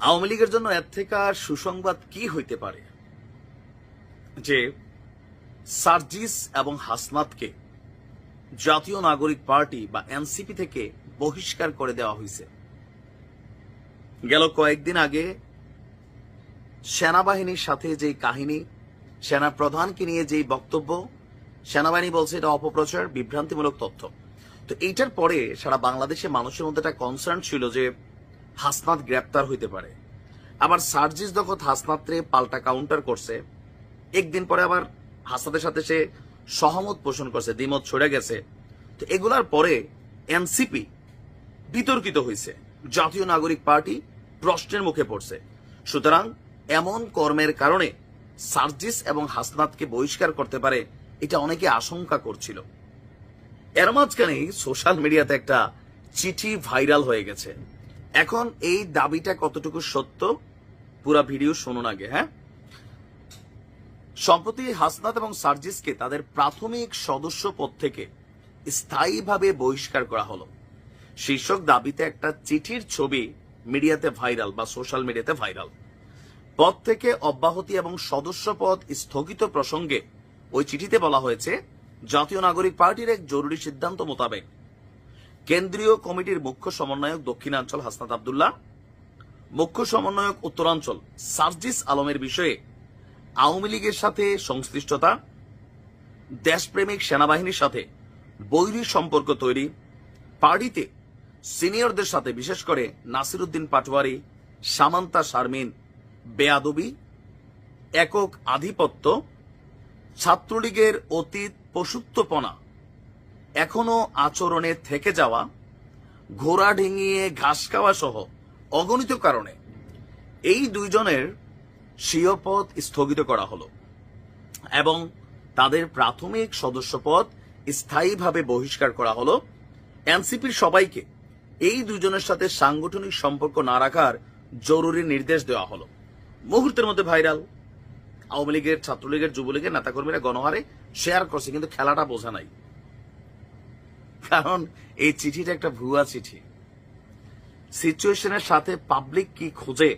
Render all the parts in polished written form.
আওয়ামী লীগের জন্য এর থেকে আর সুসংবাদ কি হইতে পারে যে সার্জিস এবং হাসনাতকে জাতীয় নাগরিক পার্টি বা এনসিপি থেকে বহিষ্কার করে দেওয়া হয়েছে। গেল কয়েকদিন আগে সেনাবাহিনীর সাথে যে কাহিনী, সেনা প্রধানকে নিয়ে যে বক্তব্য, সেনাবাহিনী বলছে এটা অপপ্রচার, বিভ্রান্তিমূলক তথ্য। তো এইটার পরে সারা বাংলাদেশে মানুষের মধ্যে একটা কনসার্ন ছিল যে হাসনাত গ্রেপ্তার হইতে পারে। আবার সার্জিস যখন হাসনাতরে পাল্টা কাউন্টার করছে, একদিন পরে আবার হাসনাতের সাথে সে সহমত পোষণ করছে, দ্বিমত ছড়ে গেছে। তো এগুলার পরে এনসিপি বিতর্কিত হয়েছে, জাতীয় নাগরিক পার্টি প্রশ্নের মুখে পড়ছে। সুতরাং এমন কর্মের কারণে সার্জিস এবং হাসনাতকে বহিষ্কার করতে পারে, এটা অনেকে আশঙ্কা করছিল। এর মাঝখানেই সোশ্যাল মিডিয়াতে একটা চিঠি ভাইরাল হয়ে গেছে। এখন এই দাবিটা কতটুকু সত্য, পুরা ভিডিও শুনুন আগে। হ্যাঁ, সম্প্রতি হাসনাত এবং সার্জিসকে তাদের প্রাথমিক সদস্য পদ থেকে স্থায়ীভাবে বহিষ্কার করা হলো শীর্ষক দাবিতে একটা চিঠির ছবি মিডিয়াতে ভাইরাল বা সোশ্যাল মিডিয়াতে ভাইরাল। পদ থেকে অব্যাহতি এবং সদস্য পদ স্থগিত প্রসঙ্গে ওই চিঠিতে বলা হয়েছে, জাতীয় নাগরিক পার্টির এক জরুরি সিদ্ধান্ত মোতাবেক কেন্দ্রীয় কমিটির মুখ্য সমন্বয়ক দক্ষিণাঞ্চল হাসনাত আব্দুল্লাহ, মুখ্য সমন্বয়ক উত্তরাঞ্চল সার্জিস আলমের বিষয়ে আওয়ামী লীগের সাথে সংশ্লিষ্টতা, দেশপ্রেমিক সেনাবাহিনীর সাথে বৈরী সম্পর্ক তৈরি, পার্টিতে সিনিয়রদের সাথে বিশেষ করে নাসির উদ্দিন পাটোয়ারি, সামান্তা শারমিন বেয়াদবি, একক আধিপত্য, ছাত্রলীগের অতীত পশুত্বপনা এখনো আচরণে থেকে যাওয়া, ঘোড়া ডিঙিয়ে ঘাস খাওয়া সহ অগণিত কারণে এই দুইজনের স্বীয় পদ স্থগিত করা হলো এবং তাদের প্রাথমিক সদস্যপদ স্থায়ীভাবে বহিষ্কার করা হলো। এনসিপির সবাইকে এই দুজনের সাথে সাংগঠনিক সম্পর্ক না রাখার জরুরি নির্দেশ দেওয়া হলো। মুহূর্তের মধ্যে ভাইরাল। আওয়ামী লীগের, ছাত্রলীগের, যুবলীগের নেতাকর্মীরা গণহারে শেয়ার করছে, কিন্তু খেলাটা বোঝা নাই। কারণ এই চিঠিটা একটা ভুয়া চিঠি। সিচুয়েশনের সাথে পাবলিক কি খোঁজে,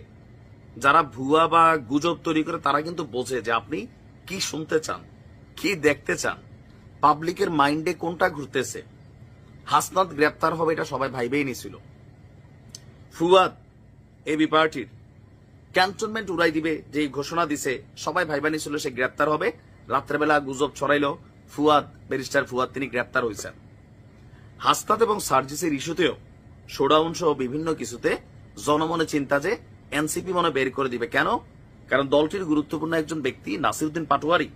যারা ভুয়া বা গুজব তৈরি করে তারা কিন্তু বোঝে যে আপনি কি শুনতে চান, কি দেখতে চান, পাবলিকের মাইন্ডে কোনটা ঘুরতেছে। হাসনাত গ্রেপ্তার হবে এটা সবাই ভাইবেই নিছিল। ফুয়াদ এবি পার্টির ক্যান্টনমেন্ট উড়াই দিবে যে ঘোষণা দিছে, সবাই ভাইবা নিছিল সে গ্রেপ্তার হবে। রাত্রেবেলা গুজব ছড়াইল ফুয়াদ, ব্যারিস্টার ফুয়াদ তিনি গ্রেপ্তার হয়েছেন। হাসনাত এবং সার্জিসের ইস্যুতেও শোডাউন সহ বিভিন্ন কিছুতে জনমনে চিন্তা যে এনসিপি মনে বের করে দিবে। কেন? কারণ দলটির গুরুত্বপূর্ণ একজন ব্যক্তি নাসির উদ্দিন পাটোয়ারি,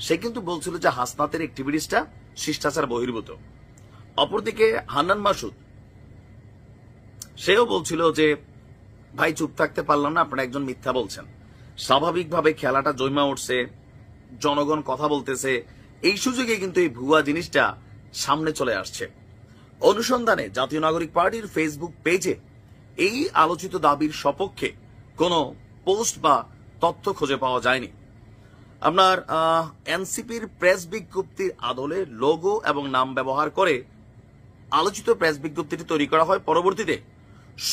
সে কিন্তু বলছিল যে হাসনাতের অ্যাক্টিভিটিসটা শিষ্টাচার বহির্ভূত। অপরদিকে হান্নান মাসুদ সেও বলছিল যে ভাই চুপ থাকতে পারলাম না, আপনারা একজন মিথ্যা বলছেন। স্বাভাবিকভাবে খেলাটা জমা উঠছে, জনগণ কথা বলতেছে, এই সুযোগে কিন্তু এই ভুয়া জিনিসটা সামনে চলে আসছে। অনুসন্ধানে জাতীয় নাগরিক পার্টির ফেসবুক পেজে এই আলোচিত দাবির সপক্ষে কোনো পোস্ট বা তথ্য খুঁজে পাওয়া যায়নি। আপনার এনসিপির প্রেস বিজ্ঞপ্তির আদলে লোগো এবং নাম ব্যবহার করে আলোচিত প্রেস বিজ্ঞপ্তিটি তৈরি করা হয়। পরবর্তীতে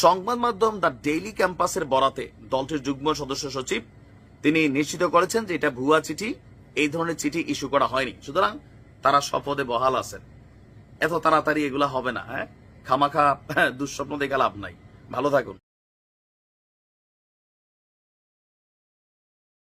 সংবাদ মাধ্যম দ্য ডেইলি ক্যাম্পাসের বরাতে দলটির যুগ্ম সদস্য সচিব তিনি নিশ্চিত করেছেন যে এটা ভুয়া চিঠি, এই ধরনের চিঠি ইস্যু করা হয়নি। সুতরাং তারা শপথে বহাল আছেন, এত তাড়াতাড়ি এগুলা হবে না। হ্যাঁ, খামাখা দুঃস্বপ্ন দেখে লাভ নাই। ভালো থাকুন।